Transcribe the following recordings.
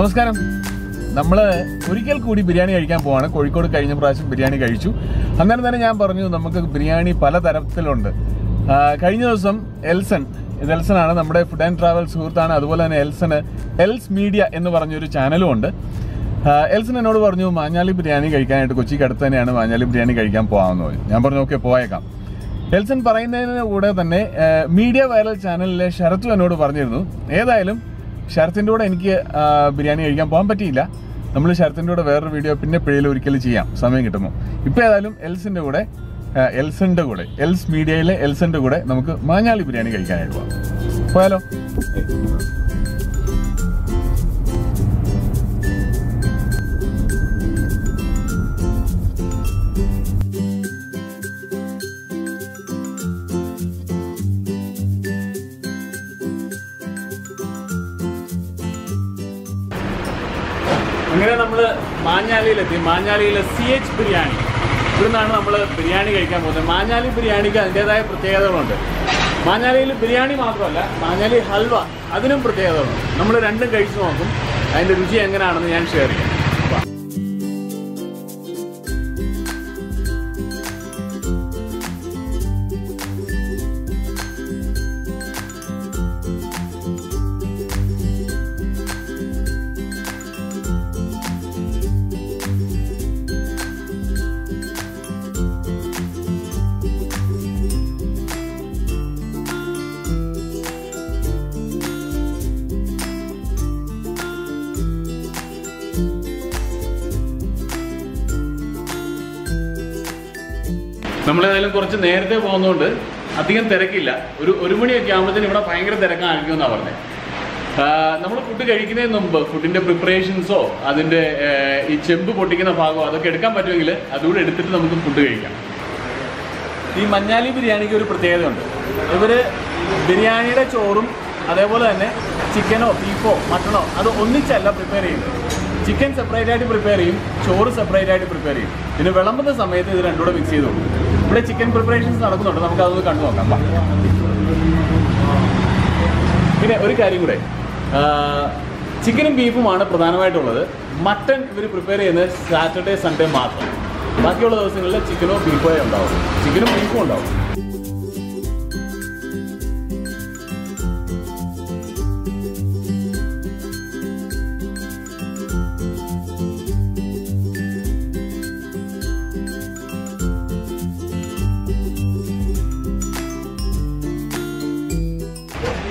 നമസ്കാരം. നമ്മൾ ഒരിക്കൽ കൂടി ബിരിയാണി കഴിക്കാൻ പോവാണ്. കോഴിക്കോട് കഴിഞ്ഞ പ്രാവശ്യം ബിരിയാണി കഴിച്ചു. അന്നേരം തന്നെ ഞാൻ പറഞ്ഞു നമുക്ക് ബിരിയാണി പല തരത്തിലുണ്ട്. കഴിഞ്ഞ ദിവസം എൽസൺ ആണ് നമ്മുടെ ഫുഡ് ആൻഡ് ട്രാവൽ സുഹൃത്താണ്. അതുപോലെ തന്നെ എൽസ് മീഡിയ എന്ന് പറഞ്ഞൊരു ചാനലും ഉണ്ട്. എൽസൺ എന്നോട് പറഞ്ഞു മാഞ്ഞാലി ബിരിയാണി കഴിക്കാനായിട്ട് കൊച്ചിക്ക് അടുത്ത് തന്നെയാണ് മാഞ്ഞാലി ബിരിയാണി കഴിക്കാൻ പോകാമെന്ന് പറഞ്ഞു. ഞാൻ പറഞ്ഞു ഓക്കെ പോയേക്കാം. എൽസൺ പറയുന്നതിന് കൂടെ തന്നെ മീഡിയ വൈറൽ ചാനലിലെ ശരത്തും എന്നോട് പറഞ്ഞിരുന്നു. ഏതായാലും ശരത്തിൻ്റെ കൂടെ എനിക്ക് ബിരിയാണി കഴിക്കാൻ പോകാൻ പറ്റിയില്ല. നമ്മൾ ശരത്തിൻ്റെ കൂടെ വേറൊരു വീഡിയോ പിന്നെ പിഴയിൽ ഒരിക്കലും ചെയ്യാം സമയം കിട്ടുമ്പോൾ. ഇപ്പോൾ ഏതായാലും എൽസിൻ്റെ കൂടെ എൽസ് മീഡിയയിലെ എൽസിൻ്റെ കൂടെ നമുക്ക് മാഞ്ഞാലി ബിരിയാണി കഴിക്കാനായിട്ട് പോകാം. പോയാലോ? അങ്ങനെ നമ്മൾ മാഞ്ഞാലിയിലെത്തി. മാഞ്ഞാലിയിലെ CH ബിരിയാണി, ഇവിടുന്നാണ് നമ്മൾ ബിരിയാണി കഴിക്കാൻ പോകുന്നത്. മാഞ്ഞാലി ബിരിയാണിക്ക് അതിൻ്റെതായ പ്രത്യേകതകളുണ്ട്. മാഞ്ഞാലിയിൽ ബിരിയാണി മാത്രമല്ല, മാഞ്ഞാലി ഹൽവ അതിനും പ്രത്യേകതകളുണ്ട്. നമ്മൾ രണ്ടും കഴിച്ചു നോക്കും. അതിൻ്റെ രുചി എങ്ങനെയാണെന്ന് ഞാൻ ഷെയർ ചെയ്യാം. നമ്മളേതായാലും കുറച്ച് നേരത്തെ പോകുന്നതുകൊണ്ട് അധികം തിരക്കില്ല. ഒരു മണിയൊക്കെ ആകുമ്പോഴത്തേനും ഇവിടെ ഭയങ്കര തിരക്കായിരിക്കും എന്നാണ് പറഞ്ഞത്. നമ്മൾ ഫുഡ് കഴിക്കുന്നതിന് മുമ്പ് ഫുഡിൻ്റെ പ്രിപ്പറേഷൻസോ അതിൻ്റെ ഈ ചെമ്പ് പൊട്ടിക്കുന്ന ഭാഗമോ അതൊക്കെ എടുക്കാൻ പറ്റുമെങ്കിൽ അതുകൂടെ എടുത്തിട്ട് നമുക്ക് ഫുഡ് കഴിക്കാം. ഈ മഞ്ഞാലി ബിരിയാണിക്ക് ഒരു പ്രത്യേകതയുണ്ട്. ഇവർ ബിരിയാണിയുടെ ചോറും അതേപോലെ തന്നെ ചിക്കനോ ബീഫോ മട്ടണോ അത് ഒന്നിച്ചല്ല പ്രിപ്പയർ ചെയ്യുന്നത്. ചിക്കൻ സെപ്പറേറ്റ് ആയിട്ട് പ്രിപ്പയർ ചെയ്യും, ചോറ് സെപ്പറേറ്റ് ആയിട്ട് പ്രിപ്പയർ ചെയ്യും. പിന്നെ വിളമ്പുന്ന സമയത്ത് ഇത് രണ്ടുകൂടെ മിക്സ് ചെയ്ത് കൊടുക്കും. ഇവിടെ ചിക്കൻ പ്രിപ്പറേഷൻസ് നടക്കുന്നുണ്ട്, നമുക്ക് അതൊന്ന് കണ്ടു നോക്കാം. പിന്നെ ഒരു കാര്യം കൂടെ, ചിക്കനും ബീഫുമാണ് പ്രധാനമായിട്ടുള്ളത്. മട്ടൺ ഇവർ പ്രിപ്പയർ ചെയ്യുന്നത് സാറ്റർഡേ സൺഡേ മാത്രം. ബാക്കിയുള്ള ദിവസങ്ങളിൽ ചിക്കനോ ബീഫോ ഉണ്ടാവും. ചിക്കനും ബീഫും ഉണ്ടാവും.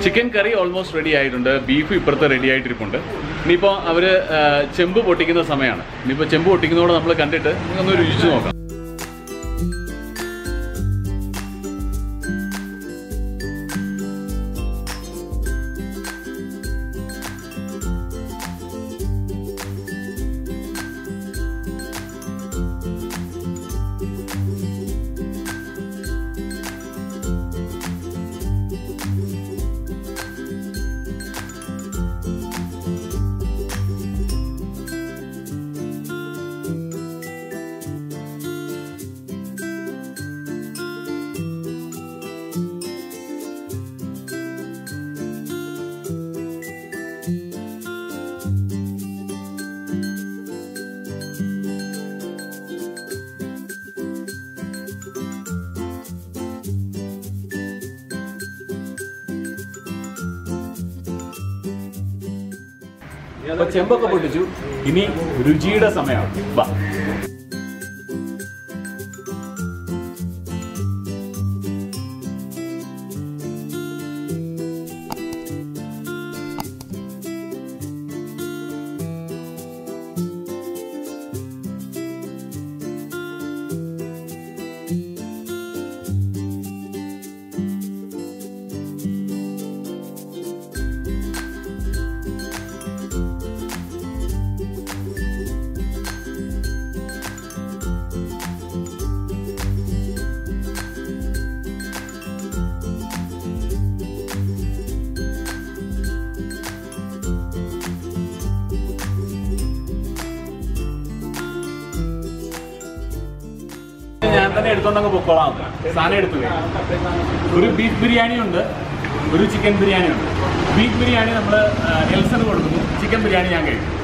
ചിക്കൻ കറി ഓൾമോസ്റ്റ് റെഡി ആയിട്ടുണ്ട്. ബീഫ് ഇപ്പുറത്ത് റെഡി ആയിട്ടിരിപ്പുണ്ട്. ഇനിയിപ്പോൾ അവർ ചെമ്പ് പൊട്ടിക്കുന്ന സമയമാണ്. ഇനിയിപ്പോൾ ചെമ്പ് പൊട്ടിക്കുന്നതോടെ നമ്മൾ കണ്ടിട്ട് നമുക്കൊന്ന് രുചിച്ച് നോക്കാം. അപ്പോൾ ചെമ്പൊക്കെ പൊട്ടിച്ചു. ഇനി രുചിയുടെ സമയമാണ്. വാ. ഞാൻ തന്നെ എടുത്തോണ്ടങ്ങ് പൊക്കോളാം. സാധനം എടുത്തു. ഒരു ബീഫ് ബിരിയാണി ഉണ്ട്, ഒരു ചിക്കൻ ബിരിയാണി ഉണ്ട്. ബീഫ് ബിരിയാണി നമ്മൾ എൽസന് കൊടുക്കുന്നു, ചിക്കൻ ബിരിയാണി ഞാൻ കഴിക്കും.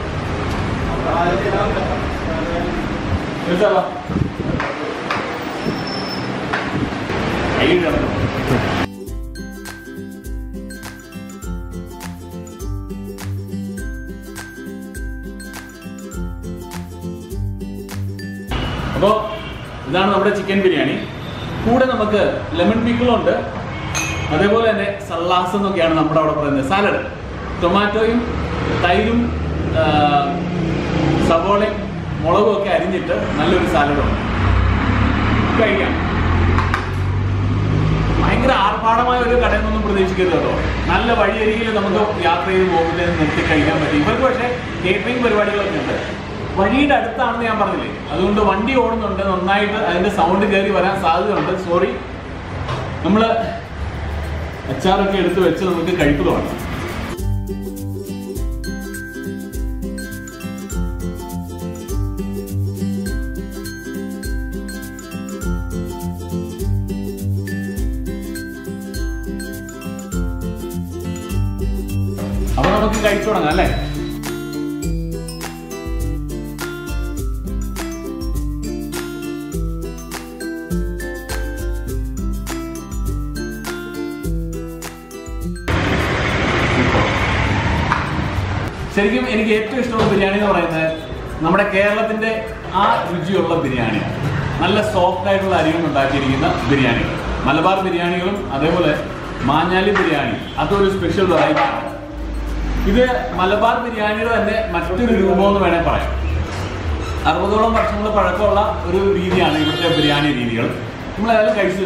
അപ്പോൾ ഇതാണ് നമ്മുടെ ചിക്കൻ ബിരിയാണി. കൂടെ നമുക്ക് ലെമൺ പിക്കിളുണ്ട്, അതേപോലെ തന്നെ സല്ലാസ് എന്നൊക്കെയാണ് നമ്മുടെ അവിടെ പറയുന്നത്. സാലഡ്, ടൊമാറ്റോയും തൈരും സവോളയും മുളകും ഒക്കെ അരിഞ്ഞിട്ട് നല്ലൊരു സാലഡുണ്ട്. കഴിക്കാം. ഭയങ്കര ആർഭാടമായ ഒരു കടയിൽ നിന്നൊന്നും പ്രതീക്ഷിക്കരുത് കേട്ടോ. നല്ല വഴിയരികിൽ നമുക്ക് യാത്ര ചെയ്ത് പോകുമ്പോൾ നിർത്തി കഴിക്കാൻ പറ്റും. ഇവർക്ക് പക്ഷേ കേറ്ററിംഗ് പരിപാടികളൊക്കെ ഉണ്ട്. വഴിയുടെ അടുത്താണെന്ന് ഞാൻ പറഞ്ഞില്ലേ, അതുകൊണ്ട് വണ്ടി ഓടുന്നുണ്ട്, നന്നായിട്ട് അതിന്റെ സൗണ്ട് കയറി വരാൻ സാധ്യതയുണ്ട്. സോറി. നമ്മൾ അച്ചാറൊക്കെ എടുത്ത് വെച്ച് നമുക്ക് കഴിപ്പ് തുടങ്ങാം. അപ്പൊ നമുക്ക് കഴിച്ചു തുടങ്ങാം അല്ലേ? ശരിക്കും എനിക്ക് ഏറ്റവും ഇഷ്ടമുള്ള ബിരിയാണി എന്ന് പറയുന്നത് നമ്മുടെ കേരളത്തിന്റെ ആ രുചിയുള്ള ബിരിയാണിയാണ്. നല്ല സോഫ്റ്റ് ആയിട്ടുള്ള അരിയും ഉണ്ടാക്കിയിരിക്കുന്ന ബിരിയാണികൾ. മലബാർ ബിരിയാണികളും അതേപോലെ മാഞ്ഞാലി ബിരിയാണി, അതൊരു സ്പെഷ്യൽ വെറൈറ്റി ആണ്. ഇത് മലബാർ ബിരിയാണിയുടെ തന്നെ മറ്റൊരു രൂപം എന്ന് വേണേൽ പറയാം. 60ഓളം വർഷങ്ങൾ പഴക്കമുള്ള ഒരു രീതിയാണ് ഇവിടുത്തെ ബിരിയാണി രീതികൾ. നമ്മളേതായാലും കഴിച്ച്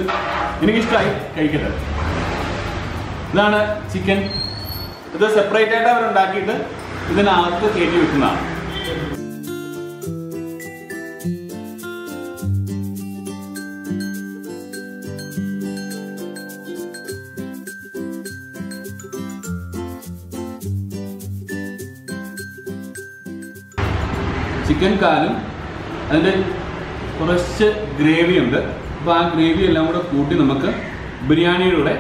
എനിക്കിഷ്ടമായി, കഴിക്കട്ടെ. ഇതാണ് ചിക്കൻ. ഇത് സെപ്പറേറ്റ് ആയിട്ട് അവരുണ്ടാക്കിയിട്ട് ഇതിനകത്ത് കയറ്റി വെക്കുന്നതാണ്. ചിക്കൻ കാലും അതിൻ്റെ കുറച്ച് ഗ്രേവി ഉണ്ട്. അപ്പോൾ ആ ഗ്രേവി എല്ലാം കൂടെ കൂട്ടി നമുക്ക് ബിരിയാണിയുടെ കൂടെ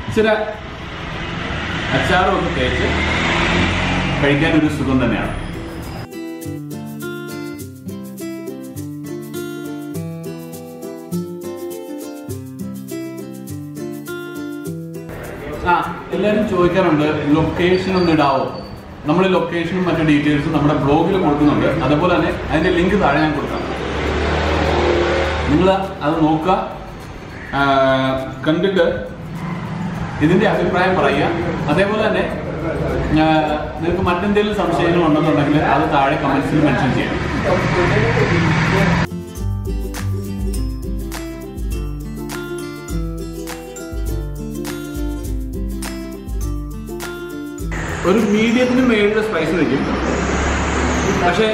ഇച്ചിരി അച്ചാറും ഒക്കെ തേച്ച് കഴിക്കാനൊരു സുഖം തന്നെയാണ്. എല്ലാവരും ചോദിക്കാറുണ്ട് ലൊക്കേഷൻ ഒന്ന് ഇടാവോ. നമ്മൾ ലൊക്കേഷനും മറ്റു ഡീറ്റെയിൽസും നമ്മുടെ ബ്ലോഗിൽ കൊടുക്കുന്നുണ്ട്. അതുപോലെ തന്നെ അതിൻ്റെ ലിങ്ക് താഴെ ഞാൻ കൊടുക്കാം. നിങ്ങൾ അത് നോക്കുക, കണ്ടിട്ട് ഇതിൻ്റെ അഭിപ്രായം പറയുക. അതേപോലെ തന്നെ നിങ്ങൾക്ക് മറ്റെന്തെങ്കിലും സംശയങ്ങൾ ഉണ്ടെന്നുണ്ടെങ്കിൽ അത് താഴെ കമൻസിൽ മെൻഷൻ ചെയ്യാം. ഒരു മീഡിയത്തിന് മേളിൽ സ്പൈസ് വയ്ക്കും. പക്ഷേ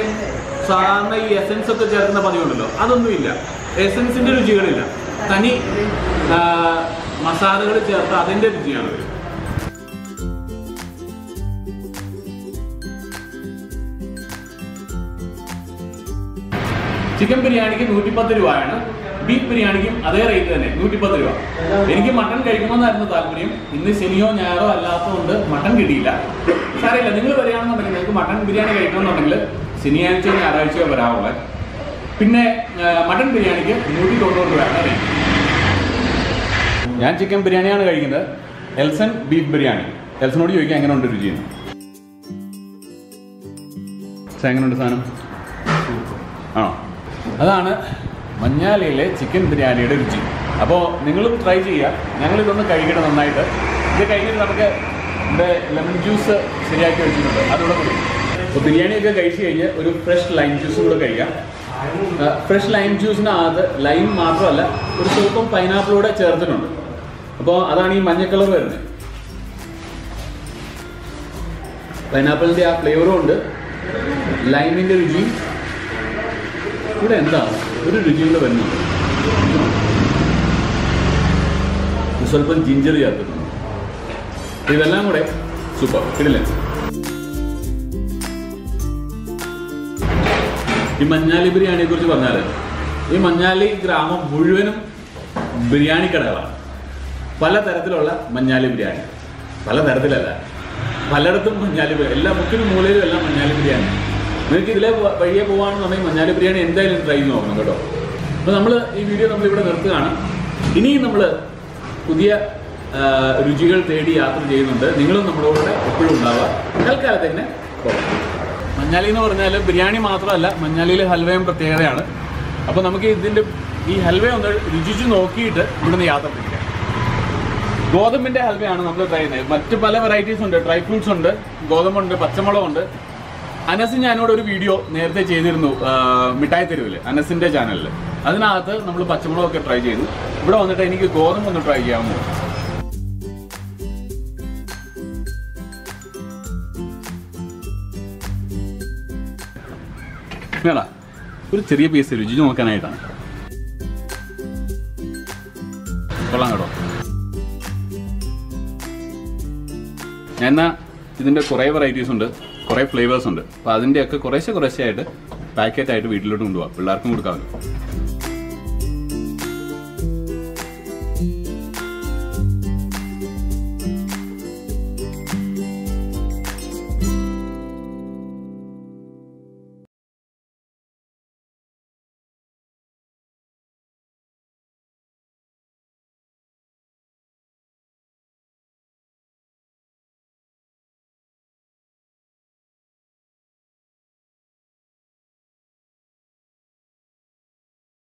സാധാരണ ഈ എസൻസ് ഒക്കെ ചേർക്കുന്ന പതിവുണ്ടല്ലോ, അതൊന്നുമില്ല. എസൻസിൻ്റെ രുചികളില്ല. തനി മസാലകൾ ചേർത്ത് അതിൻ്റെ രുചിയാണ്. ചിക്കൻ ബിരിയാണിക്ക് 110 രൂപയാണ്. ബീഫ് ബിരിയാണിക്കും അതേ റേറ്റ് തന്നെ, 110 രൂപ. എനിക്ക് മട്ടൺ കഴിക്കണമെന്നായിരുന്നു താല്പര്യം. ഇന്ന് ശനിയോ ഞായറോ അല്ലാത്തതുകൊണ്ട് മട്ടൺ കിട്ടിയില്ല. സാരമില്ല, നിങ്ങൾ വരികയാണെന്നുണ്ടെങ്കിൽ നിങ്ങൾക്ക് മട്ടൺ ബിരിയാണി കഴിക്കണമെന്നുണ്ടെങ്കിൽ ശനിയാഴ്ചയോ ഞായറാഴ്ചയോ വരാവുള്ളൂ. പിന്നെ മട്ടൺ ബിരിയാണിക്ക് 190 രൂപയാണ് റേറ്റ്. ഞാൻ ചിക്കൻ ബിരിയാണിയാണ് കഴിക്കുന്നത്. എൽസൺ ബീഫ് ബിരിയാണി. എൽസനോട് ചോദിക്കാം എങ്ങനെയുണ്ട് രുചിയെന്ന്. എങ്ങനെയുണ്ട് സാധനം? ആണോ? അതാണ് മഞ്ഞാലിയിലെ ചിക്കൻ ബിരിയാണിയുടെ രുചി. അപ്പോൾ നിങ്ങളും ട്രൈ ചെയ്യുക. ഞങ്ങളിതൊന്ന് കഴിക്കണം നന്നായിട്ട്. ഇത് കഴിഞ്ഞിട്ട് നമുക്ക് ഇവിടെ ലെമൺ ജ്യൂസ് ശരിയാക്കി വെച്ചിട്ടുണ്ട്, അതുകൂടെ കുടിക്കും. അപ്പോൾ ബിരിയാണിയൊക്കെ കഴിച്ച് കഴിഞ്ഞ് ഒരു ഫ്രഷ് ലൈം ജ്യൂസും കൂടെ കഴിക്കാം. ഫ്രഷ് ലൈം ജ്യൂസിനകത്ത് ലൈം മാത്രമല്ല ഒരു സ്വല്പം പൈനാപ്പിളൂടെ ചേർത്തിട്ടുണ്ട്. അപ്പോൾ അതാണ് ഈ മഞ്ഞ കളർ വരുന്നത്. പൈനാപ്പിളിൻ്റെ ആ ഫ്ലേവറും ഉണ്ട്, ലൈമിൻ്റെ രുചിയും ഇവിടെ എന്താണ് ഒരു രുചിയും കൂടെ വരുന്നുണ്ട്. സ്വല്പം ജിഞ്ചർ ചേർത്തിട്ടുണ്ട്. ഇതെല്ലാം കൂടെ സൂപ്പർ കിടിലൻ. ഈ മഞ്ഞാലി ബിരിയാണിയെ കുറിച്ച് പറഞ്ഞാൽ ഈ മഞ്ഞാലി ഗ്രാമം മുഴുവനും ബിരിയാണി കടകളാണ്. പലതരത്തിലുള്ള മഞ്ഞാലി ബിരിയാണി, പലതരത്തിലല്ല, പലയിടത്തും മഞ്ഞാലി ബിരിയാണി, എല്ലാ മുക്കിനും മൂലയിലും എല്ലാം മഞ്ഞാലി ബിരിയാണി. നിങ്ങൾക്ക് ഇതിലെ വഴിയെ പോകാണെന്നുണ്ടെങ്കിൽ മഞ്ഞാലി ബിരിയാണി എന്തായാലും ട്രൈ ചെയ്ത് നോക്കണം കേട്ടോ. അപ്പോൾ നമ്മൾ ഈ വീഡിയോ നമ്മളിവിടെ നിർത്തുകയാണ്. ഇനിയും നമ്മൾ പുതിയ രുചികൾ തേടി യാത്ര ചെയ്യുന്നുണ്ട്. നിങ്ങളും നമ്മുടെ കൂടെ എപ്പോഴും ഉണ്ടാവുക. തൽക്കാലത്ത് തന്നെ പോകാം. മഞ്ഞാലി എന്ന് പറഞ്ഞാൽ ബിരിയാണി മാത്രമല്ല, മഞ്ഞാലിയിൽ ഹൽവയും പ്രത്യേകതയാണ്. അപ്പോൾ നമുക്ക് ഇതിൻ്റെ ഈ ഹൽവ ഒന്ന് രുചിച്ച് നോക്കിയിട്ട് ഇവിടുന്ന് യാത്ര തിരിക്കാം. ഗോതമ്പിൻ്റെ ഹൽവയാണ് നമ്മൾ ട്രൈ ചെയ്യുന്നത്. മറ്റ് പല വെറൈറ്റീസ് ഉണ്ട്. ഡ്രൈ ഫ്രൂട്ട്സ് ഉണ്ട്, ഗോതമ്പുണ്ട്, പച്ചമുളകുണ്ട്. അനസ് ഞാനിവിടെ ഒരു വീഡിയോ നേരത്തെ ചെയ്തിരുന്നു മിഠായി തെരുവിൽ, അനസിൻ്റെ ചാനലിൽ. അതിനകത്ത് നമ്മൾ പച്ചമുളകൊക്കെ ട്രൈ ചെയ്തു. ഇവിടെ വന്നിട്ട് എനിക്ക് ഗോതമ്പ് ഒന്ന് ട്രൈ ചെയ്യാമോ? വേണ്ട, ഒരു ചെറിയ പീസ് രുചി നോക്കാനായിട്ടാണ്. കൊള്ളാം കേട്ടോ. എന്നാൽ ഇതിൻ്റെ കുറേ വെറൈറ്റീസ് ഉണ്ട്, കുറേ ഫ്ലേവേഴ്സ് ഉണ്ട്. അപ്പോൾ അതിൻ്റെയൊക്കെ കുറേശ്ശെ ആയിട്ട് പാക്കറ്റായിട്ട് വീട്ടിലോട്ട് കൊണ്ടുപോകാം. പിള്ളേർക്കും കൊടുക്കാമല്ലോ.